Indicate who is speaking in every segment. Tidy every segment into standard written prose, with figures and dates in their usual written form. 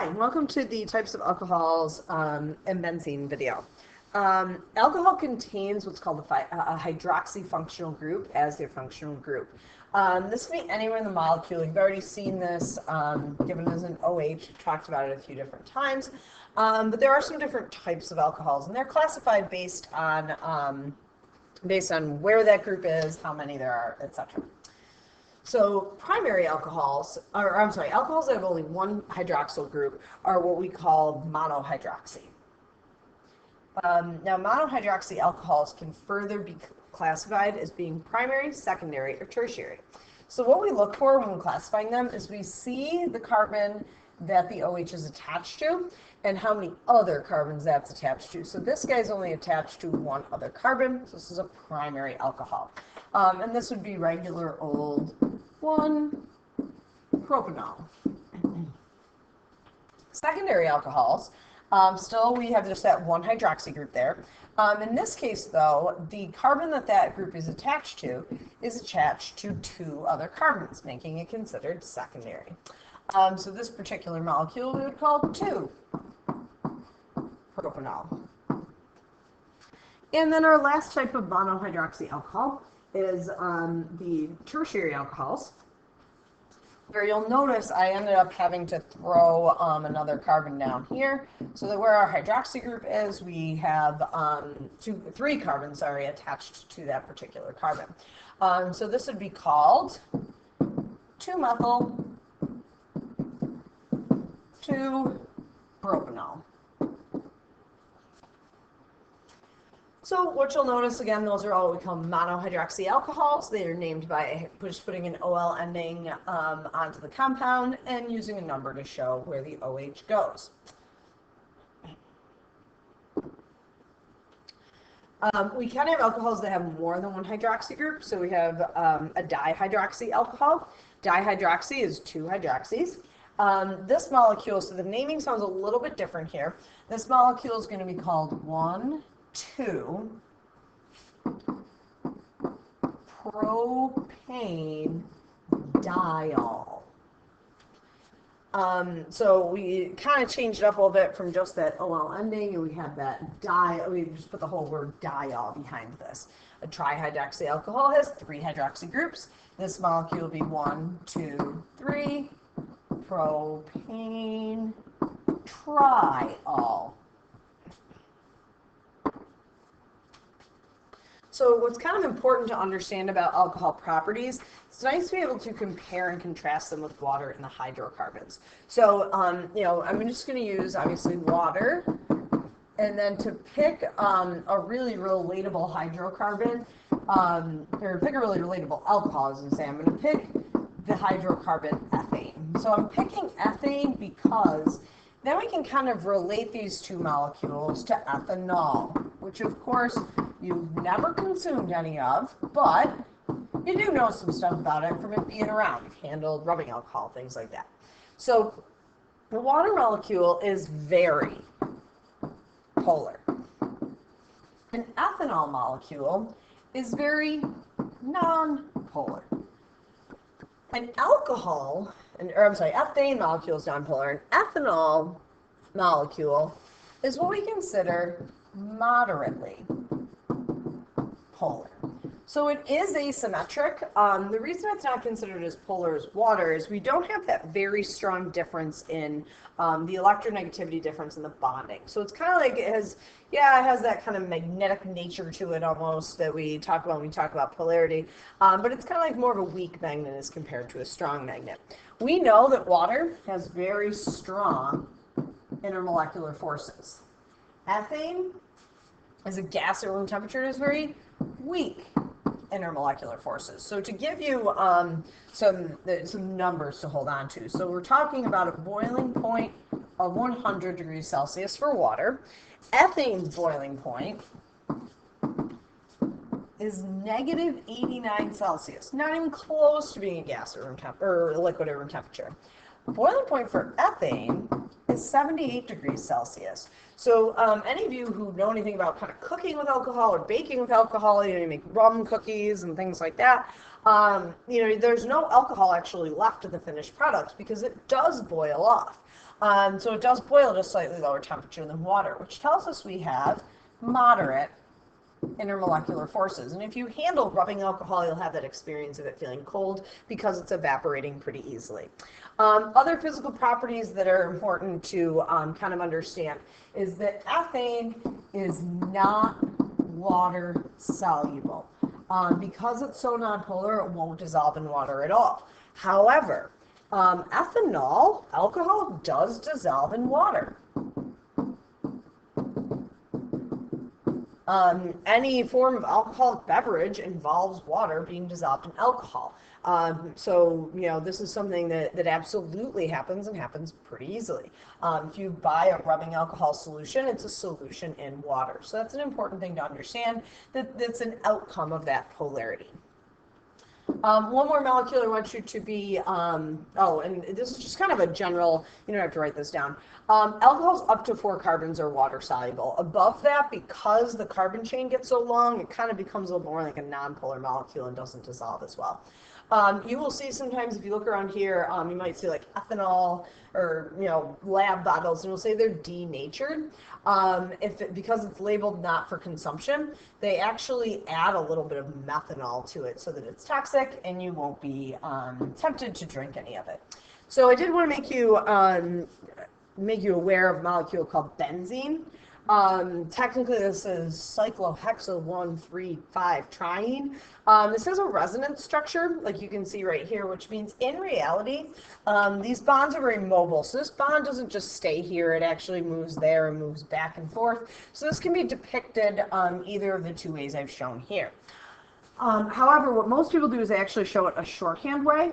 Speaker 1: Hi, welcome to the types of alcohols and benzene video. Alcohol contains what's called a hydroxy functional group as their functional group. This can be anywhere in the molecule. You've already seen this given as an OH. We've talked about it a few different times. But there are some different types of alcohols, and they're classified based on where that group is, how many there are, etc. So primary alcohols, alcohols that have only one hydroxyl group are what we call monohydroxy. Now, monohydroxy alcohols can further be classified as being primary, secondary, or tertiary. So what we look for when classifying them is we see the carbon that the OH is attached to and how many other carbons that's attached to. So this guy's only attached to one other carbon, so this is a primary alcohol. And this would be regular old 1-propanol. Secondary alcohols, still we have just that one hydroxy group there. In this case, though, the carbon that group is attached to two other carbons, making it considered secondary. So this particular molecule we would call 2-propanol. And then our last type of monohydroxy alcohol is the tertiary alcohols, where you'll notice I ended up having to throw another carbon down here, so that where our hydroxy group is, we have three carbons attached to that particular carbon. So this would be called 2-methyl 2-propanol. So what you'll notice, again, those are all what we call monohydroxy alcohols. They are named by just putting an OL ending onto the compound and using a number to show where the OH goes. We can have alcohols that have more than one hydroxy group. So we have a dihydroxy alcohol. Dihydroxy is two hydroxys. This molecule, so the naming sounds a little bit different here. This molecule is going to be called 1,2-propane-diol. So we kind of changed it up a little bit from just that OL ending, and we have that we just put the whole word diol behind this. A trihydroxy alcohol has three hydroxy groups. This molecule will be 1,2,3-propane-triol. So what's kind of important to understand about alcohol properties, it's nice to be able to compare and contrast them with water and the hydrocarbons. So, I'm just going to use, obviously, water, and then to pick a really relatable hydrocarbon, or pick a really relatable alcohol, as I say, I'm going to pick the hydrocarbon ethane. So I'm picking ethane because then we can kind of relate these two molecules to ethanol, which of course you've never consumed any of, but you do know some stuff about it from it being around. You've handled rubbing alcohol, things like that. So the water molecule is very polar. An ethanol molecule is very non-polar. An ethane molecule is nonpolar. An ethanol molecule is what we consider moderately polar. So it is asymmetric. The reason it's not considered as polar as water is we don't have that very strong difference in the electronegativity difference in the bonding. So it's kind of like it has that kind of magnetic nature to it almost that we talk about when we talk about polarity. But it's kind of like more of a weak magnet as compared to a strong magnet. We know that water has very strong intermolecular forces. Ethane, as a gas at room temperature, is very weak intermolecular forces. So to give you some numbers to hold on to. So we're talking about a boiling point of 100 degrees Celsius for water. Ethane's boiling point is -89 Celsius. Not even close to being a gas at room temperature, or liquid at room temperature. Boiling point for ethane is 78 degrees Celsius. So any of you who know anything about kind of cooking with alcohol or baking with alcohol, you make rum cookies and things like that, there's no alcohol actually left in the finished product because it does boil off. So it does boil at a slightly lower temperature than water, which tells us we have moderate intermolecular forces. And if you handle rubbing alcohol, you'll have that experience of it feeling cold because it's evaporating pretty easily. Other physical properties that are important to kind of understand is that ethane is not water soluble. Because it's so nonpolar, it won't dissolve in water at all. However, ethanol, alcohol, does dissolve in water. Any form of alcoholic beverage involves water being dissolved in alcohol. So, this is something that absolutely happens and happens pretty easily. If you buy a rubbing alcohol solution, it's a solution in water. So that's an important thing to understand, that's an outcome of that polarity. One more molecule I want you to be, and this is just kind of a general, you don't have to write this down. Alcohols up to 4 carbons are water soluble. Above that, because the carbon chain gets so long, it kind of becomes a little more like a nonpolar molecule and doesn't dissolve as well. You will see sometimes if you look around here, you might see like ethanol or lab bottles, and it'll say they're denatured. Because it's labeled not for consumption, they actually add a little bit of methanol to it so that it's toxic and you won't be tempted to drink any of it. So I did want to make you aware of a molecule called benzene. Technically, this is cyclohexyl-1,3,5-triene. This has a resonance structure, like you can see right here, which means in reality, these bonds are very mobile. So this bond doesn't just stay here, it actually moves there and moves back and forth. So this can be depicted either of the 2 ways I've shown here. However, what most people do is they actually show it a shorthand way.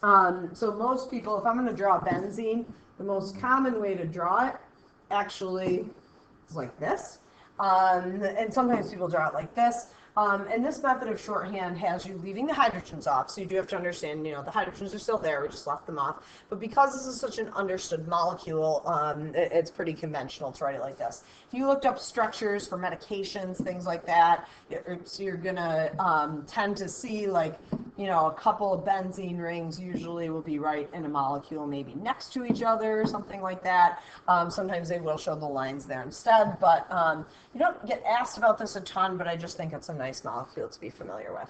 Speaker 1: So most people, if I'm going to draw benzene, the most common way to draw it actually is like this. And sometimes people draw it like this. And this method of shorthand has you leaving the hydrogens off, so you do have to understand, the hydrogens are still there, we just left them off. But because this is such an understood molecule, it's pretty conventional to write it like this. If you looked up structures for medications, things like that, so you're gonna tend to see like, a couple of benzene rings usually will be right in a molecule, maybe next to each other, something like that. Sometimes they will show the lines there instead, but you don't get asked about this a ton, but I just think it's a nice molecule to be familiar with.